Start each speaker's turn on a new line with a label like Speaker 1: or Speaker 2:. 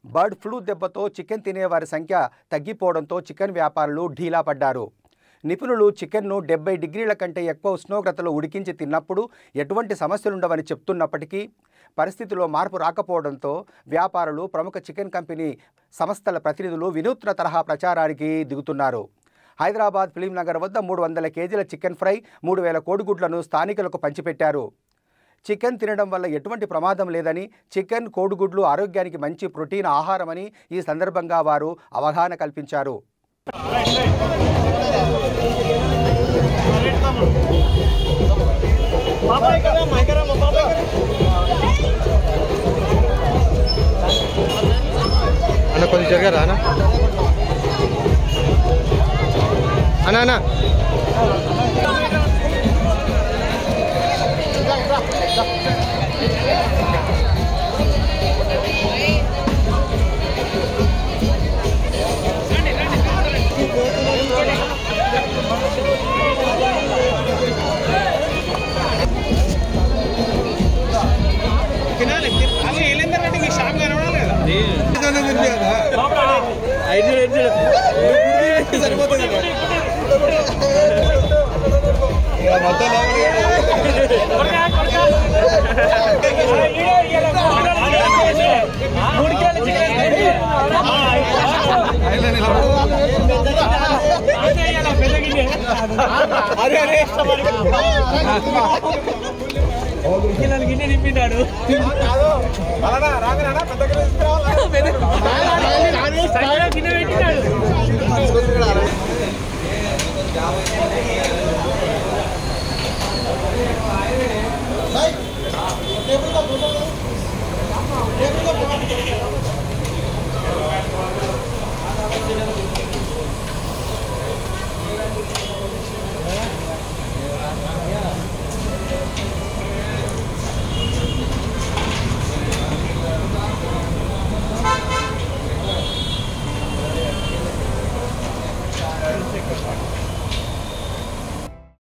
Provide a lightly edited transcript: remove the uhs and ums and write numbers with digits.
Speaker 1: Bird flu దెబ్బతో chicken తినేవారి సంఖ్య తగ్గిపోవడంతో chicken వ్యాపారులు ఢీలా పడ్డారు. నిపుణులు చికెన్ను 70 డిగ్రీల కంటే ఎక్కువ ఉష్ణోగ్రతలో ఉడికించి తిన్నప్పుడు ఎటువంటి సమస్యలుండవని చెప్తున్నప్పటికీ పరిస్థితిలో మార్పు రాకపోవడంతో వ్యాపారులు, ప్రముఖ చికెన్ కంపెనీ సంస్థల ప్రతినిధులు వినూత్న తరహా ప్రచారానికి దిగుతున్నారు. హైదరాబాద్ ఫిలిం నగర్ వద్ద 300 కేజీల చికెన్ ఫ్రై, 3000 కోడిగుడ్లను స్థానికులకు పంచిపెట్టారు. చికెన్ తినడం వల్ల ఎటువంటి ప్రమాదం లేదని, చికెన్, కోడిగుడ్లు ఆరోగ్యానికి మంచి ప్రోటీన్ ఆహారమని ఈ సందర్భంగా వారు అవగాహన కల్పించారు.
Speaker 2: అన్న కొంచెం జరగరా అన్న అన్న అన్న
Speaker 3: నింపినాడు
Speaker 4: Hey!